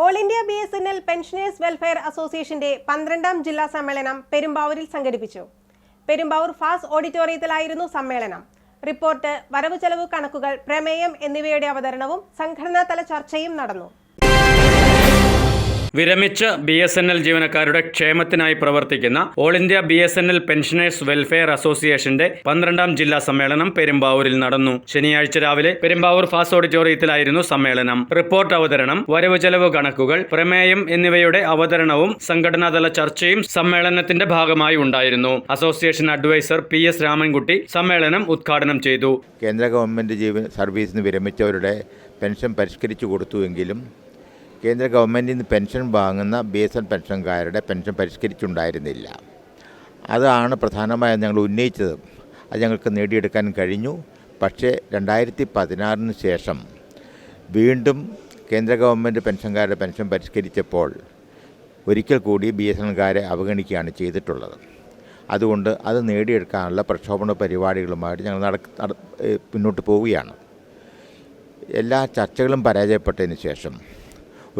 All India BSNL pensioners welfare അസോസിയേഷന്റെ 12ാം ജില്ലാ സമ്മേളനം പെരുമ്പാവൂരിൽ സംഘടിപ്പിച്ചു. പെരുമ്പാവൂർ ഫാസ് ഓഡിറ്റോറിയത്തിലായിരുന്നു സമ്മേളനം. റിപ്പോർട്ട്, വരവ് ചെലവ് കണക്കുകൾ, പ്രമേയം എന്നിവയുടെ അവതരണവും സംഘടനാതല ചർച്ചയും നടന്നു. വിരമിച്ച BSNL ജീവനക്കാരുടെ ക്ഷേമത്തിനായി പ്രവർത്തിക്കുന്ന all India BSNL pensioners welfare അസോസിയേഷന്റെ 12ാം ജില്ലാ സമ്മേളനം പെരുമ്പാവൂരിൽ നടന്നു. ശനിയാഴ്ച രാവിലെ പെരുമ്പാവൂർ ഫാസ് ഓഡിറ്റോറിയത്തിലായിരുന്നു സമ്മേളനം. റിപ്പോർട്ട് അവതരണം, വരവ് ചെലവ് കണക്കുകൾ, പ്രമേയം എന്നിവയുടെ അവതരണവും സംഘടനാതല ചർച്ചയും സമ്മേളനത്തിന്റെ ഭാഗമായി ഉണ്ടായിരുന്നു. അസോസിയേഷൻ അഡ്വൈസർ PS രാമൻകുട്ടി സമ്മേളനം ഉദ്ഘാടനം ചെയ്തു. കേന്ദ്ര ഗവൺമെന്റ് സർവീസിന് വിരമിച്ചവരുടെ പെൻഷൻ പരിഷ്കരിച്ചു കൊടുത്തുവെങ്കിലും കേന്ദ്ര ഗവൺമെൻറ്റിൽ നിന്ന് പെൻഷൻ വാങ്ങുന്ന BSNL പെൻഷൻകാരുടെ പെൻഷൻ പരിഷ്കരിച്ചുണ്ടായിരുന്നില്ല. അതാണ് പ്രധാനമായും ഞങ്ങൾ ഉന്നയിച്ചത്. അത് ഞങ്ങൾക്ക് നേടിയെടുക്കാൻ കഴിഞ്ഞു. പക്ഷേ 2016 ശേഷം വീണ്ടും കേന്ദ്ര ഗവൺമെൻറ് പെൻഷൻകാരുടെ പെൻഷൻ പരിഷ്കരിച്ചപ്പോൾ ഒരിക്കൽ കൂടി BSNLകാരെ അവഗണിക്കുകയാണ് ചെയ്തിട്ടുള്ളത്. അതുകൊണ്ട് അത് നേടിയെടുക്കാനുള്ള പ്രക്ഷോഭണ പരിപാടികളുമായിട്ട് ഞങ്ങൾ മുന്നോട്ട് പോവുകയാണ്. എല്ലാ ചർച്ചകളും പരാജയപ്പെട്ടതിന് ശേഷം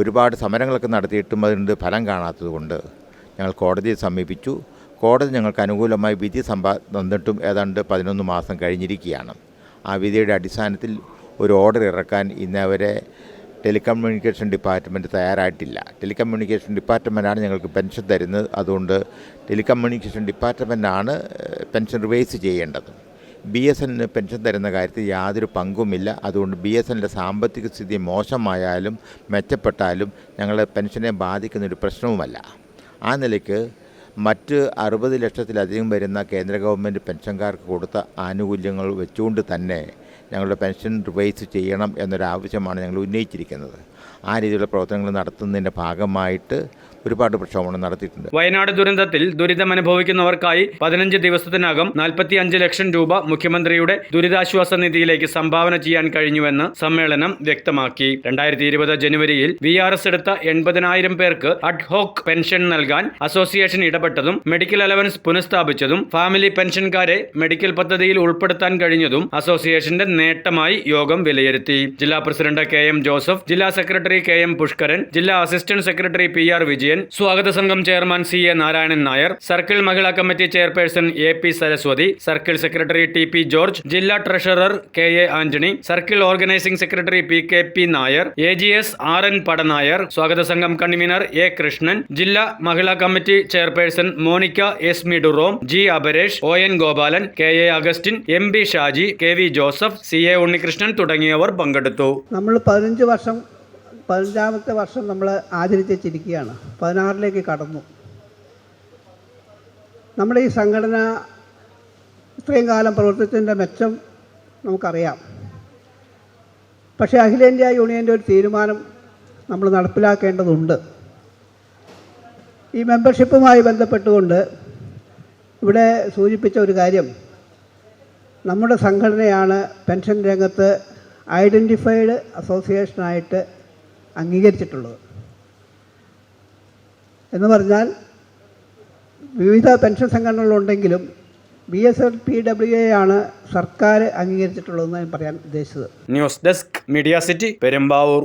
ഒരുപാട് സമരങ്ങളൊക്കെ നടത്തിയിട്ടും അതിൻ്റെ ഫലം കാണാത്തതുകൊണ്ട് ഞങ്ങൾ കോടതിയെ സമീപിച്ചു. കോടതി ഞങ്ങൾക്ക് അനുകൂലമായി വിധി തന്നിട്ടും ഏതാണ്ട് 11 മാസം കഴിഞ്ഞിരിക്കുകയാണ്. ആ വിധിയുടെ അടിസ്ഥാനത്തിൽ ഒരു ഓർഡർ ഇറക്കാൻ ഇന്നവരെ ടെലികമ്മ്യൂണിക്കേഷൻ ഡിപ്പാർട്ട്മെൻറ്റ് തയ്യാറായിട്ടില്ല. ടെലികമ്മ്യൂണിക്കേഷൻ ഡിപ്പാർട്ട്മെൻറ്റാണ് ഞങ്ങൾക്ക് പെൻഷൻ തരുന്നത്. അതുകൊണ്ട് ടെലികമ്മ്യൂണിക്കേഷൻ ഡിപ്പാർട്ട്മെൻറ്റാണ് പെൻഷൻ റിവൈസ് ചെയ്യേണ്ടത്. BSNL പെൻഷൻ തരുന്ന കാര്യത്തിൽ യാതൊരു പങ്കുമില്ല. അതുകൊണ്ട് BSNL സാമ്പത്തിക സ്ഥിതി മോശമായാലും മെച്ചപ്പെട്ടാലും ഞങ്ങളെ പെൻഷനെ ബാധിക്കുന്നൊരു പ്രശ്നവുമല്ല. ആ നിലയ്ക്ക് മറ്റ് 60 ലക്ഷത്തിലധികം വരുന്ന കേന്ദ്ര ഗവൺമെൻറ് പെൻഷൻകാർക്ക് കൊടുത്ത ആനുകൂല്യങ്ങൾ വെച്ചുകൊണ്ട് തന്നെ ഞങ്ങളുടെ പെൻഷൻ റിവൈസ് ചെയ്യണം എന്നൊരാവശ്യമാണ് ഞങ്ങൾ ഉന്നയിച്ചിരിക്കുന്നത്. ആ രീതിയിലുള്ള പ്രവർത്തനങ്ങൾ നടത്തുന്നതിൻ്റെ ഭാഗമായിട്ട് ഒരുപാട് പ്രക്ഷോഭണം നടത്തിയിട്ടുണ്ട്. വയനാട് ദുരന്തത്തിൽ ദുരിതമനുഭവിക്കുന്നവർക്കായി 15 ദിവസത്തിനകം 45 ലക്ഷം രൂപ മുഖ്യമന്ത്രിയുടെ ദുരിതാശ്വാസ നിധിയിലേക്ക് സംഭാവന ചെയ്യാൻ കഴിഞ്ഞുവെന്ന് സമ്മേളനം വ്യക്തമാക്കി. 2020 ജനുവരിയിൽ VRS എടുത്ത 80,000 പേർക്ക് അഡ്ഹോക്ക് പെൻഷൻ നൽകാൻ അസോസിയേഷൻ ഇടപെട്ടതും മെഡിക്കൽ അലവൻസ് പുനഃസ്ഥാപിച്ചതും ഫാമിലി പെൻഷൻകാരെ മെഡിക്കൽ പദ്ധതിയിൽ ഉൾപ്പെടുത്താൻ കഴിഞ്ഞതും അസോസിയേഷന്റെ നേട്ടമായി യോഗം വിലയിരുത്തി. ജില്ലാ പ്രസിഡന്റ് KM ജോസഫ്, ജില്ലാ സെക്രട്ടറി KM പുഷ്കരൻ, ജില്ലാ അസിസ്റ്റന്റ് സെക്രട്ടറി PR വിജയൻ, സ്വാഗത സംഘം chairman CA Narayanan Nair, circle മഹിളാ committee chairperson AP Saraswathi, circle secretary TP George, ജില്ലാ treasurer KA Antony, circle organising secretary PKP Nair, AGS RN Padanair, സ്വാഗത സംഘം കൺവീനർ A കൃഷ്ണൻ, ജില്ലാ മഹിളാ committee chairperson Monica S മിഡുറോം, G അപരേഷ്, ON Gopalan, KA Augustine, MB Shaji, KV Joseph, CA Unnikrishnan തുടങ്ങിയവർ പങ്കെടുത്തു. നമ്മൾ 15ാമത്തെ വർഷം നമ്മൾ ആചരിച്ചിരിക്കുകയാണ്. 16ലേക്ക് കടന്നു. നമ്മുടെ ഈ സംഘടന ഇത്രയും കാലം പ്രവർത്തിച്ചതിൻ്റെ മെച്ചം നമുക്കറിയാം. പക്ഷേ അഖിലേന്ത്യാ യൂണിയൻ്റെ ഒരു തീരുമാനം നമ്മൾ നടപ്പിലാക്കേണ്ടതുണ്ട്. ഈ മെമ്പർഷിപ്പുമായി ബന്ധപ്പെട്ടുകൊണ്ട് ഇവിടെ സൂചിപ്പിച്ച ഒരു കാര്യം, നമ്മുടെ സംഘടനയാണ് പെൻഷൻ രംഗത്ത് ഐഡൻറ്റിഫൈഡ് അസോസിയേഷനായിട്ട് അംഗീകരിച്ചിട്ടുള്ളത്. എന്ന് പറഞ്ഞാൽ വിവിധ പെൻഷൻ സംഘടനകളുണ്ടെങ്കിലും BSLPWA ആണ് സർക്കാർ അംഗീകരിച്ചിട്ടുള്ളതെന്ന് ഞാൻ പറയാൻ ഉദ്ദേശിച്ചത്. News desk, media city, Perumbavoor.